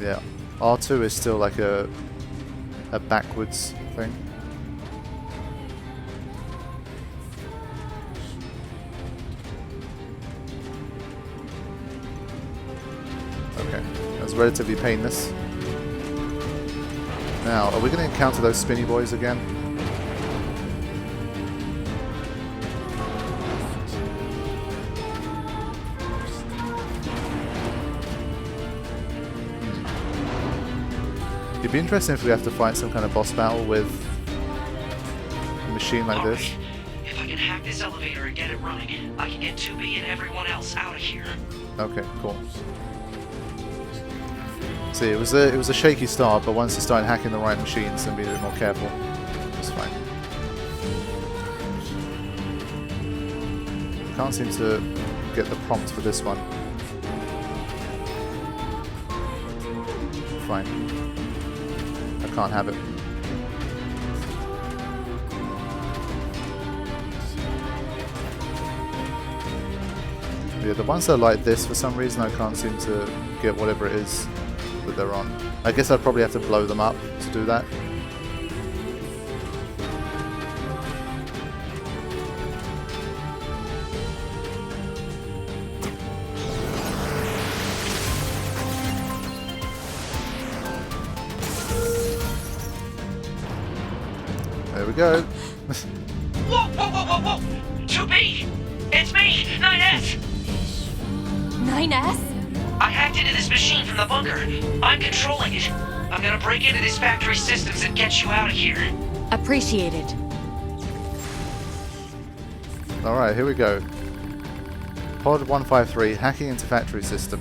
Yeah. R2 is still like a backwards thing. Okay. That's relatively painless. Now, are we going to encounter those spinny boys again? It'd be interesting if we have to fight some kind of boss battle with a machine like this. If I can hack this elevator and get it running, I can get 2B and everyone else out of here. Okay, cool. See, it was a shaky start, but once you started hacking the right machines and being a bit more careful, it's fine. Can't seem to get the prompt for this one. Fine. I can't have it. Yeah, the ones that are like this, for some reason I can't seem to get whatever it is that they're on. I guess I'd probably have to blow them up to do that. There we go. Whoa, whoa, whoa, whoa, whoa! 2B! It's me, 9S! 9S? I hacked into this machine from the bunker. I'm controlling it. I'm gonna break into this factory systems and get you out of here. Appreciated. Alright, here we go. Pod 153, hacking into factory system.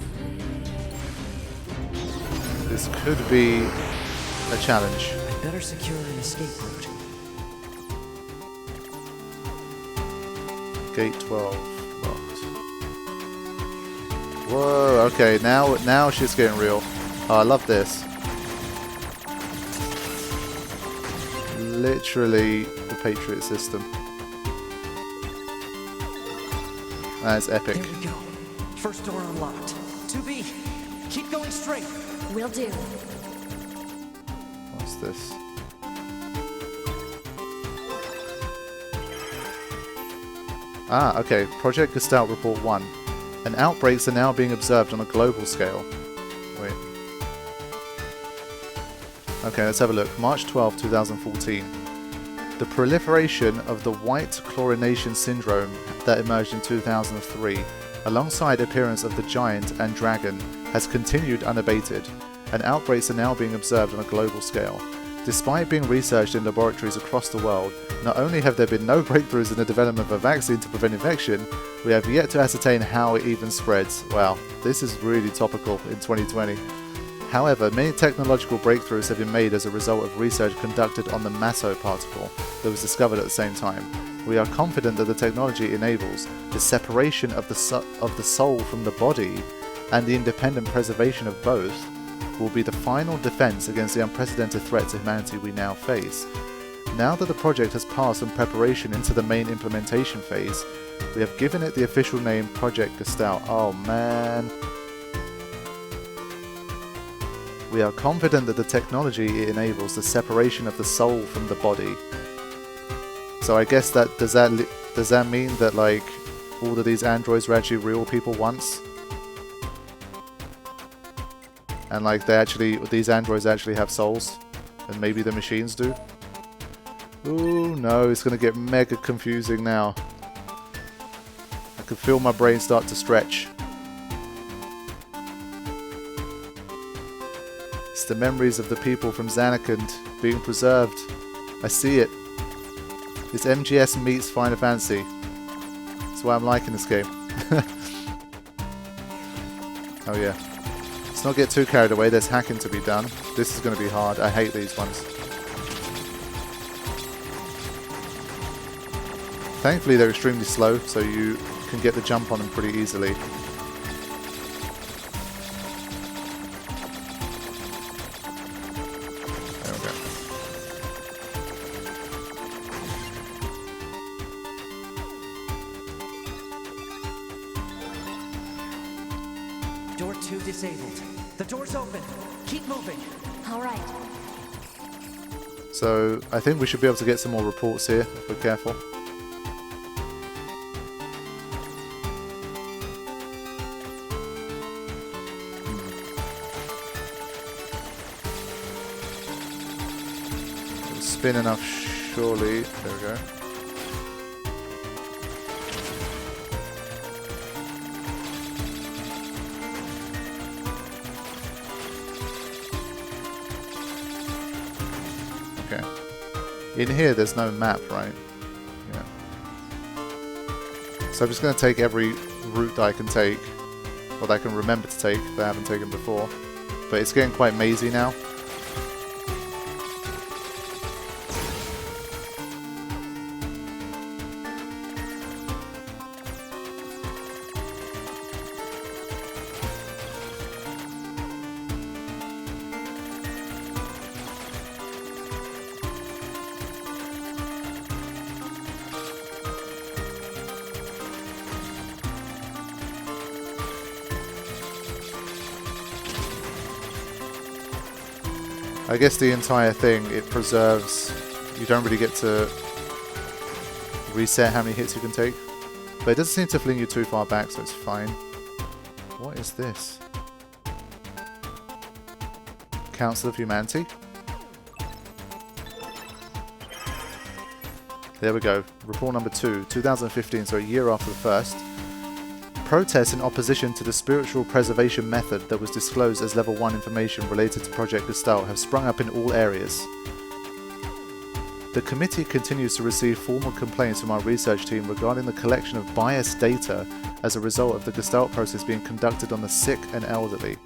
This could be a challenge. I better secure an escape route. Gate 12 locked. Whoa, okay, now she's getting real. Oh, I love this. Literally the Patriot system. That's epic. There we go. First door unlocked. 2B, keep going straight. Will do. What's this? Ah, okay. Project Gestalt Report 1. And outbreaks are now being observed on a global scale. Wait. Okay, let's have a look. March 12, 2014. The proliferation of the white chlorination syndrome that emerged in 2003, alongside appearance of the giant and dragon, has continued unabated, and outbreaks are now being observed on a global scale. Despite being researched in laboratories across the world, not only have there been no breakthroughs in the development of a vaccine to prevent infection, we have yet to ascertain how it even spreads. Wow, this is really topical in 2020. However, many technological breakthroughs have been made as a result of research conducted on the Maso particle that was discovered at the same time. We are confident that the technology enables the separation of the soul from the body and the independent preservation of both will be the final defense against the unprecedented threat to humanity we now face. Now that the project has passed from preparation into the main implementation phase, we have given it the official name Project Gestalt. Oh man. We are confident that the technology it enables the separation of the soul from the body. So I guess that does that mean that like all of these androids were actually real people once? And like these androids actually have souls, and maybe the machines do. Ooh no, it's gonna get mega confusing now. I can feel my brain start to stretch. It's the memories of the people from Zanarkand being preserved. I see it. It's MGS meets Final Fantasy. That's why I'm liking this game. Oh yeah. Let's not get too carried away, there's hacking to be done. This is going to be hard, I hate these ones. Thankfully they're extremely slow, so you can get the jump on them pretty easily. There we go. Door 2 disabled. The door's open. Keep moving. All right. So I think we should be able to get some more reports here if we're careful. It'll spin enough, surely. There we go. In here, there's no map, right? Yeah. So I'm just going to take every route that I can take, or that I can remember to take, that I haven't taken before. But it's getting quite mazy now. I guess the entire thing, it preserves, you don't really get to reset how many hits you can take. But it doesn't seem to fling you too far back, so it's fine. What is this? Council of Humanity? There we go. Report number 2, 2015, so a year after the first. Protests in opposition to the spiritual preservation method that was disclosed as Level 1 information related to Project Gestalt have sprung up in all areas. The committee continues to receive formal complaints from our research team regarding the collection of biased data as a result of the Gestalt process being conducted on the sick and elderly.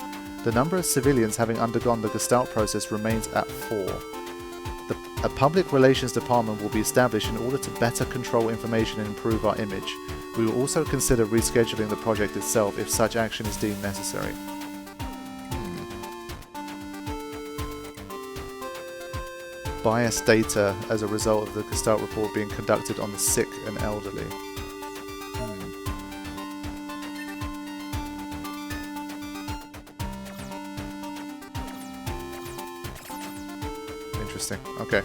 The number of civilians having undergone the Gestalt process remains at 4. A public relations department will be established in order to better control information and improve our image. We will also consider rescheduling the project itself if such action is deemed necessary. Biased data as a result of the Gestalt report being conducted on the sick and elderly. Interesting. Okay.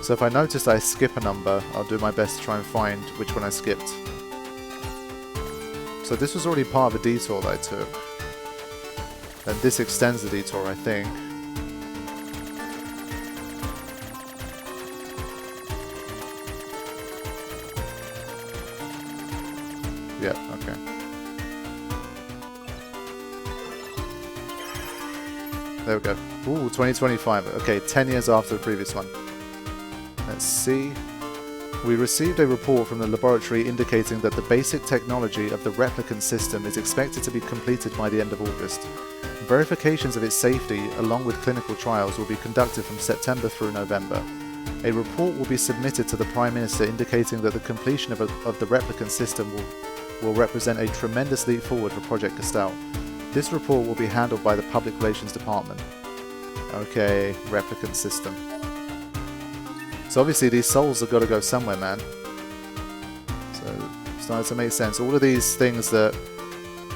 So if I notice I skip a number, I'll do my best to try and find which one I skipped. So this was already part of a detour that I took. And this extends the detour, I think. Yep, okay. There we go. Ooh, 2025. Okay, 10 years after the previous one. Let's see. We received a report from the laboratory indicating that the basic technology of the replicant system is expected to be completed by the end of August. Verifications of its safety, along with clinical trials, will be conducted from September through November. A report will be submitted to the Prime Minister indicating that the completion of the replicant system will represent a tremendous leap forward for Project Gestalt. This report will be handled by the Public Relations Department. Okay, replicant system. So obviously these souls have got to go somewhere, man. So it's starting to make sense. All of these things that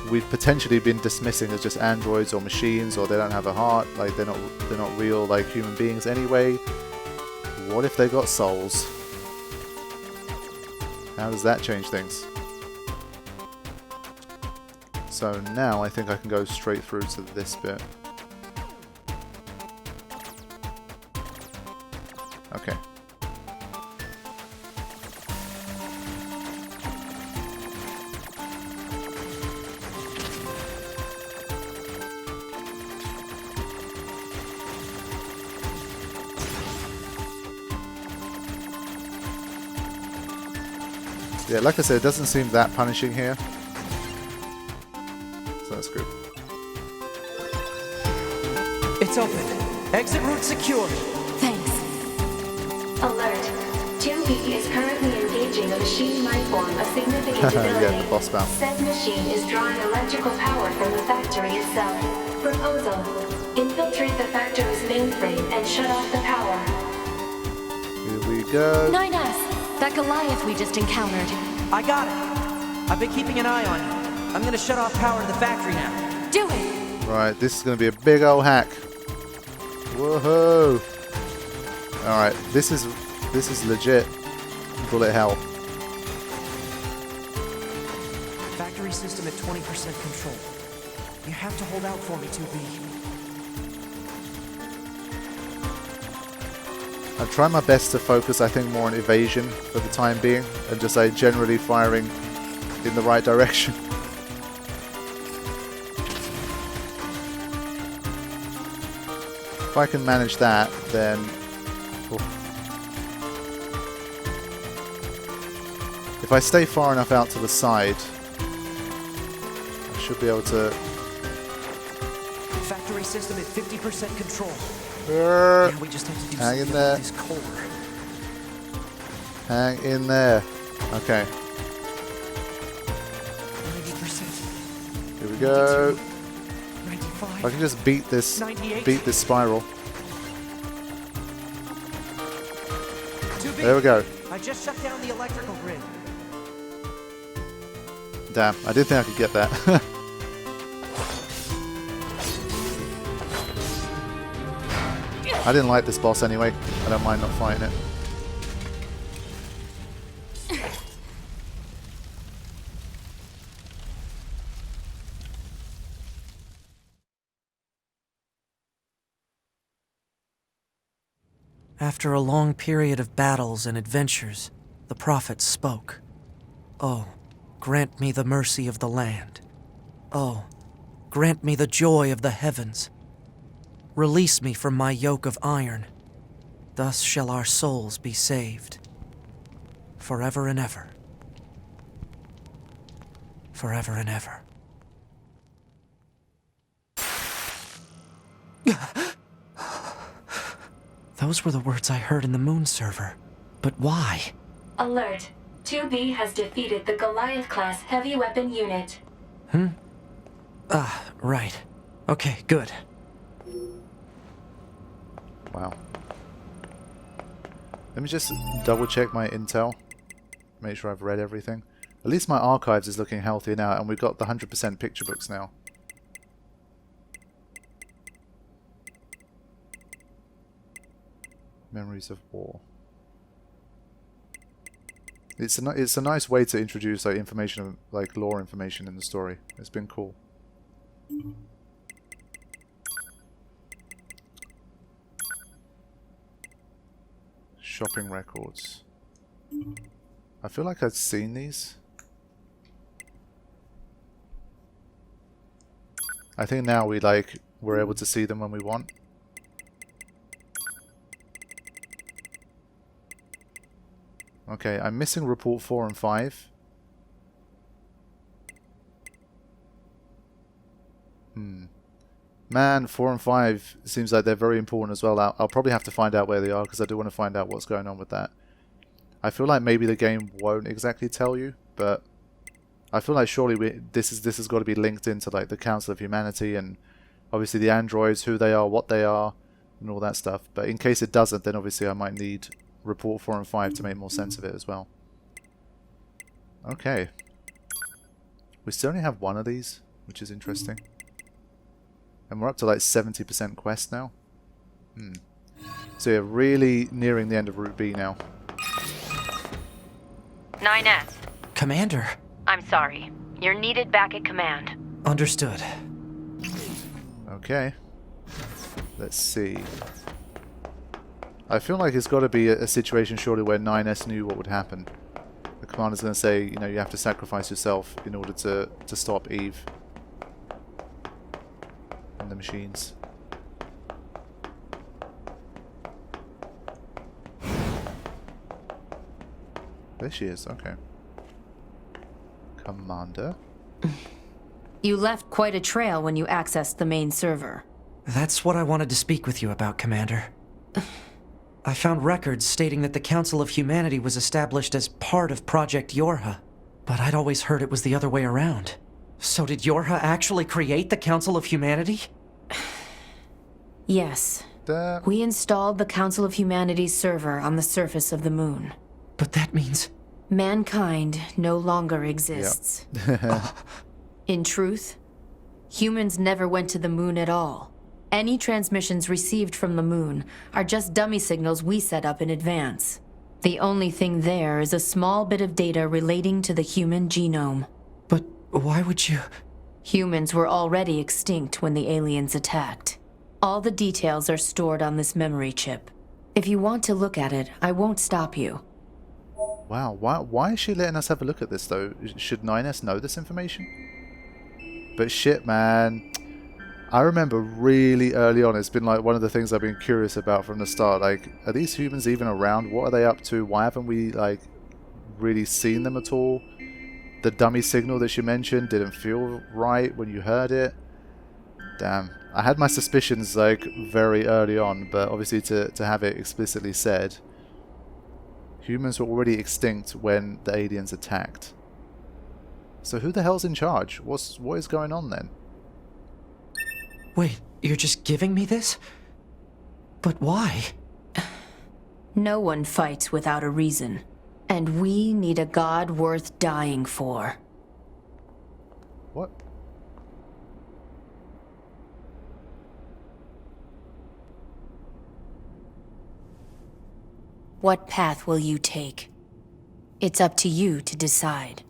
we've potentially been dismissing as just androids or machines, or they don't have a heart, like they're not real like human beings anyway. What if they got souls? How does that change things? So now I think I can go straight through to this bit. Okay. Yeah, like I said, it doesn't seem that punishing here. So that's good. It's open. Exit route secured. Thanks. Alert. 2B is currently engaging a machine life form of significant ability. Yeah, the boss battle. Said machine is drawing electrical power from the factory itself. Proposal. Infiltrate the factory's mainframe and shut off the power. Here we go. 9S! That Goliath we just encountered. I got it. I've been keeping an eye on you. I'm gonna shut off power to the factory now. Do it! Right, this is going to be a big old hack. Woohoo! Alright, this is legit bullet hell. Factory system at 20% control. You have to hold out for me, 2B. I'm trying my best to focus, I think, more on evasion for the time being, and just like generally firing in the right direction. If I can manage that, then... If I stay far enough out to the side, I should be able to... Factory system at 50% control. Yeah, we just have to do hang in something there. with this core. Hang in there. Okay. 90%. Here we go. 95. If I can just beat this 98. spiral. 2B. There we go. I just shut down the electrical grid. Damn, I did think I could get that. I didn't like this boss anyway. I don't mind not fighting it. After a long period of battles and adventures, the prophet spoke. Oh, grant me the mercy of the land. Oh, grant me the joy of the heavens. Release me from my yoke of iron. Thus shall our souls be saved. Forever and ever. Forever and ever. Those were the words I heard in the moon server. But why? Alert. 2B has defeated the Goliath-class heavy weapon unit. Right. Okay, good. Wow. Let me just double check my intel. Make sure I've read everything. At least my archives is looking healthy now, and we've got the 100% picture books now. Memories of War. It's a nice way to introduce like information, like lore information in the story. It's been cool. Shopping records. I feel like I've seen these. I think now we're able to see them when we want. Okay, I'm missing report 4 and 5. Man, 4 and 5 seems like they're very important as well. I'll probably have to find out where they are because I do want to find out what's going on with that. I feel like maybe the game won't exactly tell you, but I feel like surely this has got to be linked into like the Council of Humanity and obviously the androids, who they are, what they are, and all that stuff. But in case it doesn't, then obviously I might need report 4 and 5 to make more sense of it as well. Okay. We still only have one of these, which is interesting. And we're up to like 70% quest now. So you're really nearing the end of Route B now. 9S. Commander. I'm sorry. You're needed back at command. Understood. Okay. Let's see. I feel like it's got to be a situation surely where 9S knew what would happen. The commander's going to say, you know, you have to sacrifice yourself in order to stop Eve and the machines. There she is, okay. Commander? You left quite a trail when you accessed the main server. That's what I wanted to speak with you about, Commander. I found records stating that the Council of Humanity was established as part of Project YoRHa, but I'd always heard it was the other way around. So did YoRHa actually create the Council of Humanity? Yes. That... We installed the Council of Humanity's server on the surface of the moon. But that means... Mankind no longer exists. Yep. In truth, Humans never went to the moon at all. Any transmissions received from the moon are just dummy signals we set up in advance. The only thing there is a small bit of data relating to the human genome. But why would you... Humans were already extinct when the aliens attacked. All the details are stored on this memory chip. If you want to look at it, I won't stop you. Wow, why is she letting us have a look at this though? Should 9S know this information? But shit, man. I remember really early on, it's been like one of the things I've been curious about from the start. Like, are these humans even around? What are they up to? Why haven't we, like, really seen them at all? The dummy signal that you mentioned didn't feel right when you heard it. Damn. I had my suspicions, like, very early on, but obviously to have it explicitly said. Humans were already extinct when the aliens attacked. So who the hell's in charge? What is going on then? Wait, you're just giving me this? But why? No one fights without a reason. And we need a god worth dying for. What? What path will you take? It's up to you to decide.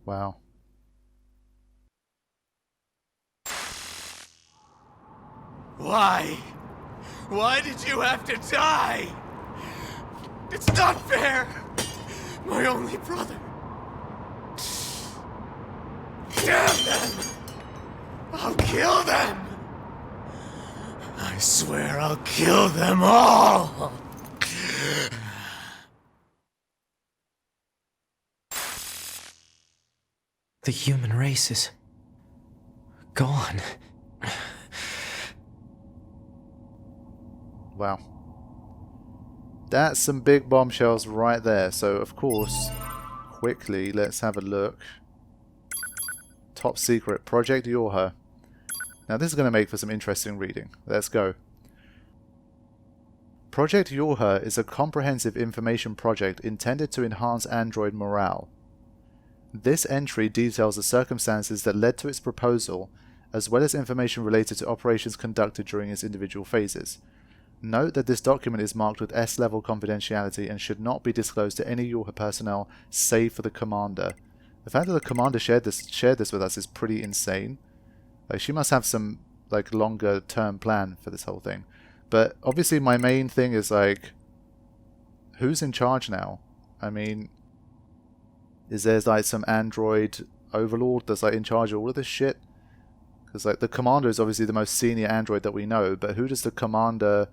Wow. Why? Why did you have to die? It's not fair! My only brother. Damn them! I'll kill them! I swear I'll kill them all! The human race is... gone. Wow. That's some big bombshells right there. So, of course, quickly, let's have a look. Top secret, Project YoRHa. Now, this is going to make for some interesting reading. Let's go. Project YoRHa is a comprehensive information project intended to enhance android morale. This entry details the circumstances that led to its proposal, as well as information related to operations conducted during its individual phases. Note that this document is marked with S-level confidentiality and should not be disclosed to any YoRHa personnel save for the commander. The fact that the commander shared this with us is pretty insane. Like, she must have some like longer term plan for this whole thing. But obviously my main thing is like, who's in charge now? I mean, is there like some android overlord that's like in charge of all of this shit? Because like the commander is obviously the most senior android that we know, but who does the commander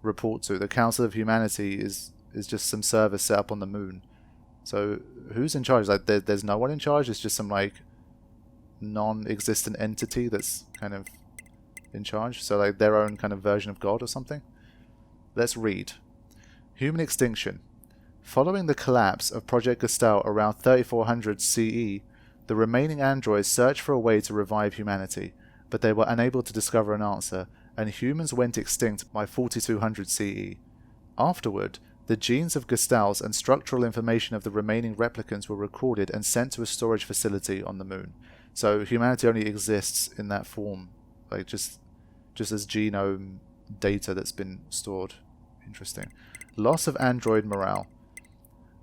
report to? The Council of Humanity is just some service set up on the moon. So who's in charge? Like there's no one in charge. It's just some like non-existent entity that's kind of in charge. So like their own kind of version of God or something. Let's read. Human extinction. Following the collapse of Project Gestalt around 3400 CE, the remaining androids searched for a way to revive humanity, but they were unable to discover an answer, and humans went extinct by 4200 CE. Afterward, the genes of Gestalt and structural information of the remaining replicants were recorded and sent to a storage facility on the moon. So humanity only exists in that form, like just as genome data that's been stored. Interesting. Loss of android morale.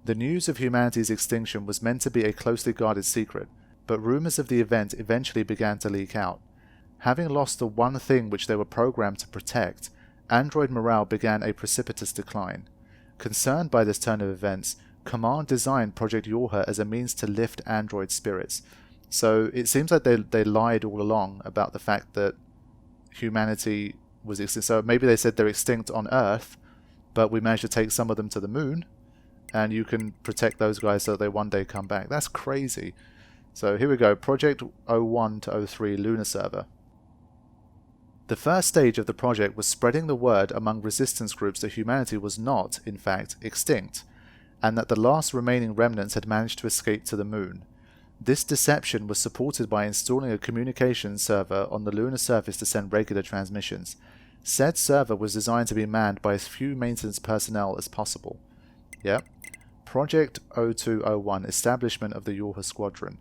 The news of humanity's extinction was meant to be a closely guarded secret, but rumors of the event eventually began to leak out. Having lost the one thing which they were programmed to protect, android morale began a precipitous decline. Concerned by this turn of events, Command designed Project YoRHa as a means to lift android spirits. So it seems like they lied all along about the fact that humanity was extinct. So maybe they said they're extinct on Earth, but we managed to take some of them to the moon, and you can protect those guys so that they one day come back. That's crazy. So here we go. Project 01 to 03 Lunar Server. The first stage of the project was spreading the word among resistance groups that humanity was not, in fact, extinct, and that the last remaining remnants had managed to escape to the moon. This deception was supported by installing a communications server on the lunar surface to send regular transmissions. Said server was designed to be manned by as few maintenance personnel as possible. Yep. Project 0201, Establishment of the YoRHa Squadron.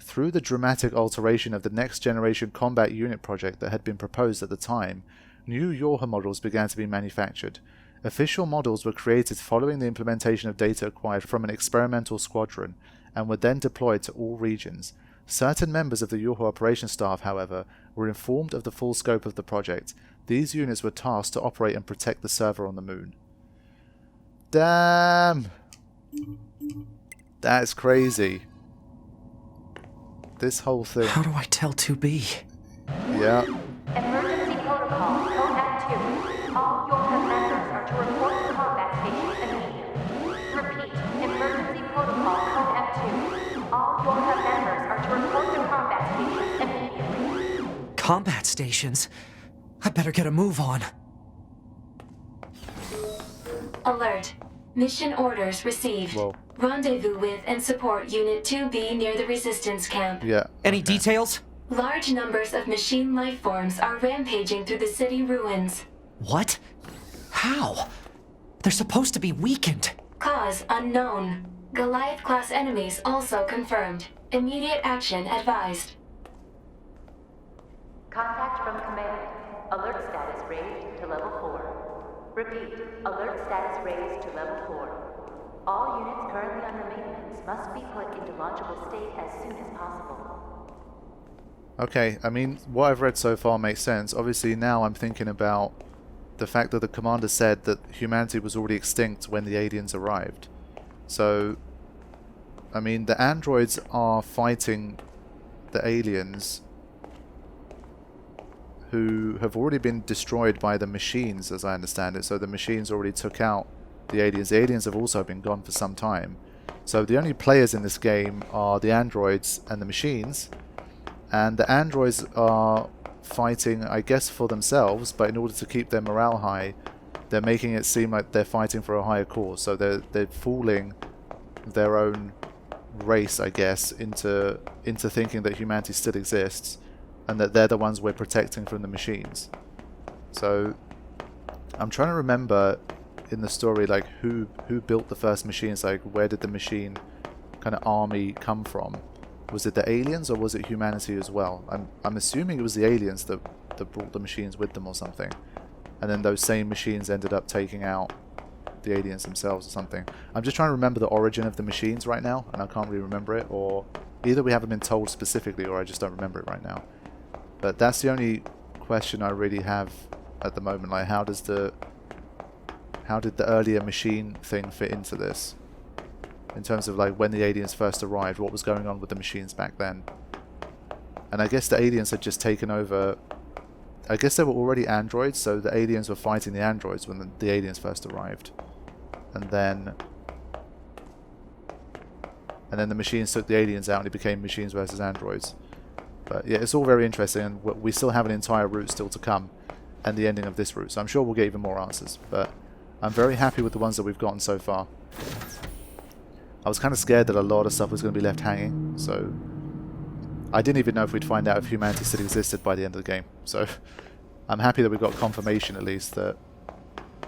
Through the dramatic alteration of the Next Generation Combat Unit project that had been proposed at the time, new YoRHa models began to be manufactured. Official models were created following the implementation of data acquired from an experimental squadron, and were then deployed to all regions. Certain members of the YoRHa operations staff, however, were informed of the full scope of the project. These units were tasked to operate and protect the server on the moon. Damn! That's crazy. This whole thing. How do I tell 2B? Yeah. Emergency protocol, Code Act 2. All YoRHa members are to report to combat stations immediately. Repeat, emergency protocol, Code Act 2. All YoRHa members are to report to combat stations immediately. Combat stations? I better get a move on. Alert. Mission orders received. Whoa. Rendezvous with and support Unit 2B near the resistance camp. Yeah. Any details? Large numbers of machine life forms are rampaging through the city ruins. What? How? They're supposed to be weakened. Cause unknown. Goliath-class enemies also confirmed. Immediate action advised. Contact from command. Alert status raised to level 4. Repeat, alert status raised to level 4. All units currently under maintenance must be put into launchable state as soon as possible. Okay, I mean, what I've read so far makes sense. Obviously, now I'm thinking about the fact that the commander said that humanity was already extinct when the aliens arrived. So, I mean, the androids are fighting the aliens who have already been destroyed by the machines, as I understand it. So the machines already took out the aliens. The aliens have also been gone for some time. So the only players in this game are the androids and the machines. And the androids are fighting, I guess, for themselves, but in order to keep their morale high, they're making it seem like they're fighting for a higher cause. So they're fooling their own race, I guess, into thinking that humanity still exists, and that they're the ones we're protecting from the machines. So I'm trying to remember in the story, like, who built the first machines. Like, where did the machine kind of army come from? Was it the aliens or was it humanity as well? I'm assuming it was the aliens that brought the machines with them or something, and then those same machines ended up taking out the aliens themselves or something. I'm just trying to remember the origin of the machines right now, and I can't really remember it, or either we haven't been told specifically or I just don't remember it right now. But that's the only question I really have at the moment. Like, how did the earlier machine thing fit into this? In terms of, like, when the aliens first arrived, what was going on with the machines back then? And I guess the aliens had just taken over. I guess they were already androids, so the aliens were fighting the androids when the aliens first arrived. And then the machines took the aliens out and it became machines versus androids. But yeah, it's all very interesting, and we still have an entire route still to come, and the ending of this route. So I'm sure we'll get even more answers. But I'm very happy with the ones that we've gotten so far. I was kind of scared that a lot of stuff was going to be left hanging, so I didn't even know if we'd find out if humanity still existed by the end of the game. So I'm happy that we got confirmation at least that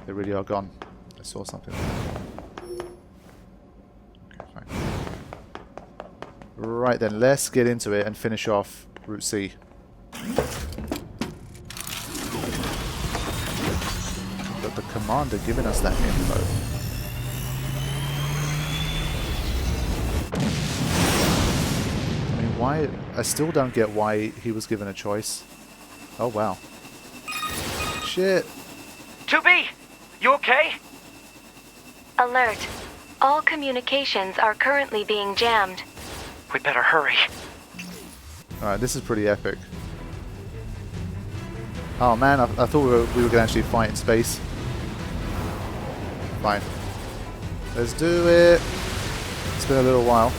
they really are gone. I saw something. Okay, fine. Right then, let's get into it and finish off Route C. But the commander giving us that info. I mean, why? I still don't get why he was given a choice. Oh wow. Shit. 2B, you okay? Alert. All communications are currently being jammed. We better hurry. Alright, this is pretty epic. Oh man, I thought we were going to actually fight in space. Fine. Let's do it. It's been a little while.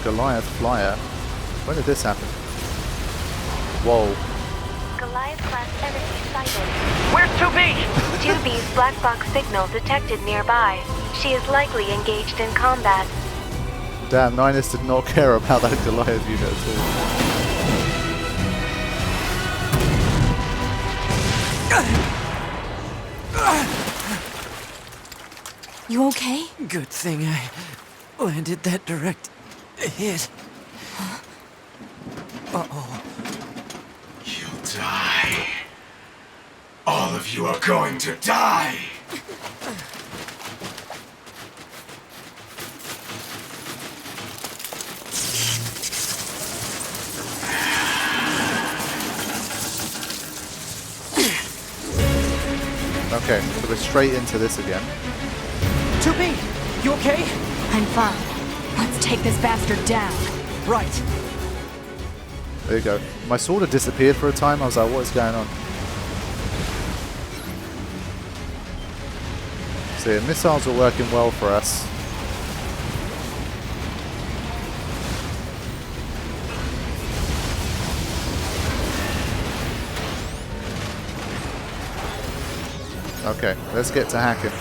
Goliath flyer. When did this happen? Whoa. Goliath-class energy sighted. Where's 2B? 2B's black box signal detected nearby. She is likely engaged in combat. Damn, Ninus did not care about that Goliath unit at all. You okay? Good thing I landed that direct hit. Uh-oh. You'll die. All of you are going to die. Okay, so we're straight into this again. 2B, you okay? I'm fine. Let's take this bastard down. Right. There you go. My sword had disappeared for a time. I was like, what is going on? So yeah, missiles are working well for us. Okay, let's get to hacking.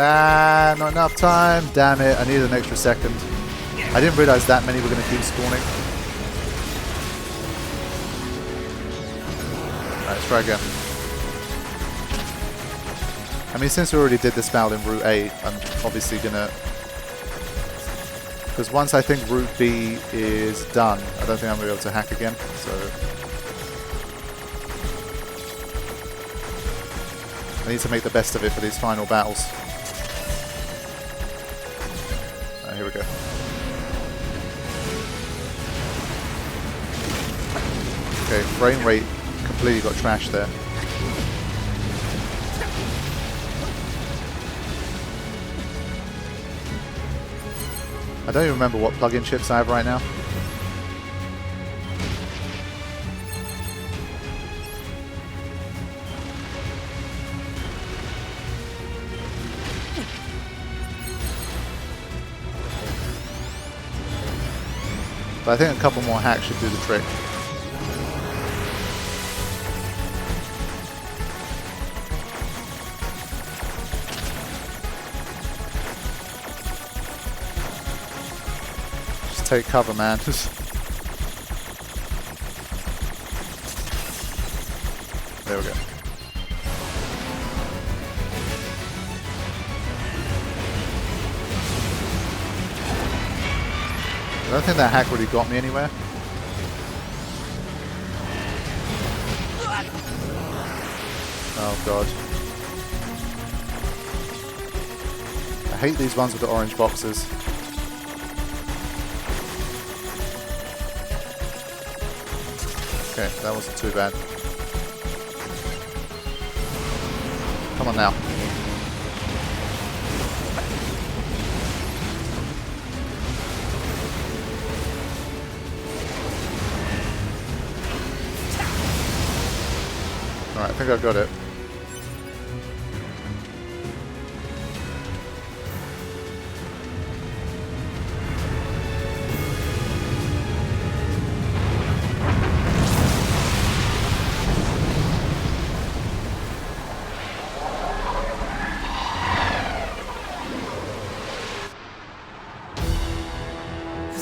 Ah, not enough time. Damn it, I needed an extra second. I didn't realize that many were going to keep spawning. Alright, let's try again. I mean, since we already did this battle in Route 8, I'm obviously going to... Because once I think Route B is done, I don't think I'm going to be able to hack again, so... I need to make the best of it for these final battles. Here we go. Okay, frame rate completely got trashed there. I don't even remember what plug-in chips I have right now. But I think a couple more hacks should do the trick. Just take cover, man. There we go. I don't think that hack really got me anywhere. Oh god. I hate these ones with the orange boxes. Okay, that wasn't too bad. Come on now. Alright, I think I've got it.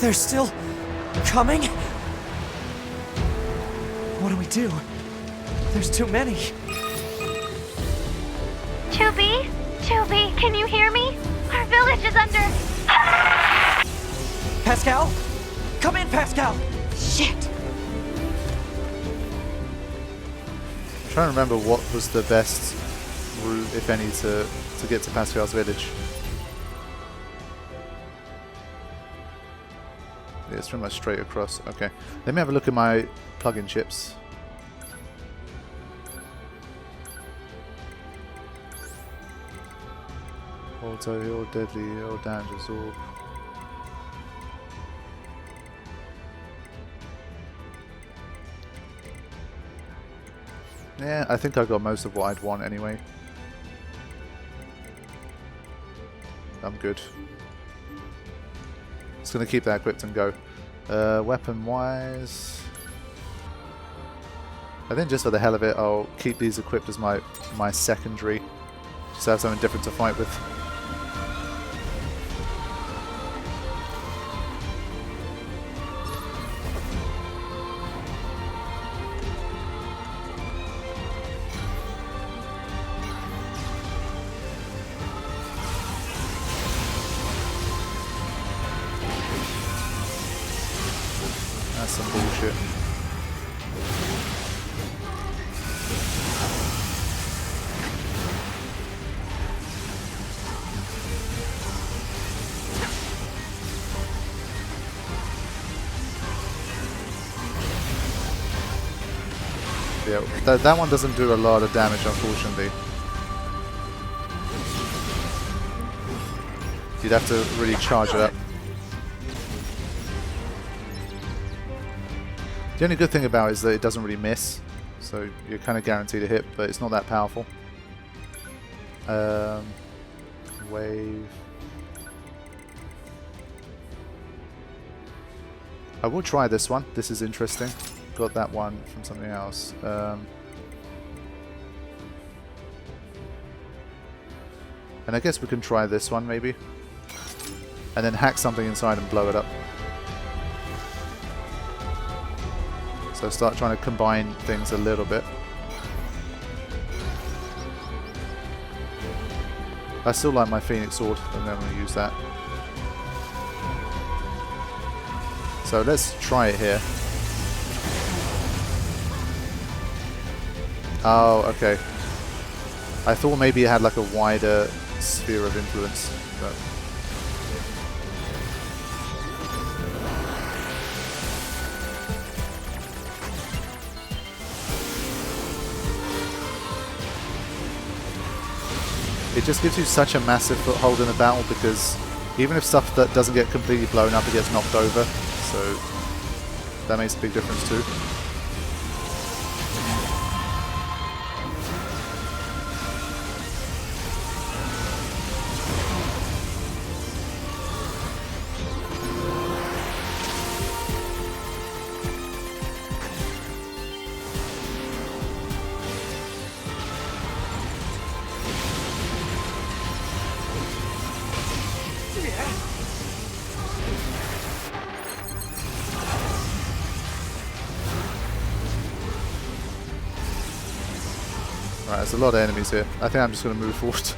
They're still coming? What do we do? There's too many. 2B? 2B, can you hear me? Our village is under... Pascal? Come in, Pascal! Shit! I'm trying to remember what was the best route, if any, to get to Pascal's village. Yeah, it's pretty much straight across. Okay. Let me have a look at my plug-in chips. Auto heal, deadly heal, damage absorb. Yeah, I think I got most of what I'd want anyway. I'm good. Just gonna keep that equipped and go. Weapon wise, I think just for the hell of it, I'll keep these equipped as my secondary. Just have something different to fight with. That's some bullshit. Yeah, that one doesn't do a lot of damage, unfortunately. You'd have to really charge it up. The only good thing about it is that it doesn't really miss, so you're kind of guaranteed a hit, but it's not that powerful. Wave. I will try this one. This is interesting. Got that one from something else. And I guess we can try this one maybe. And then hack something inside and blow it up. So start trying to combine things a little bit. I still like my Phoenix Sword, and then I'm going to use that. So let's try it here. Oh, okay. I thought maybe it had like a wider sphere of influence, but it just gives you such a massive foothold in the battle, because even if stuff that doesn't get completely blown up, it gets knocked over, so that makes a big difference too. Right, there's a lot of enemies here. I think I'm just going to move forward.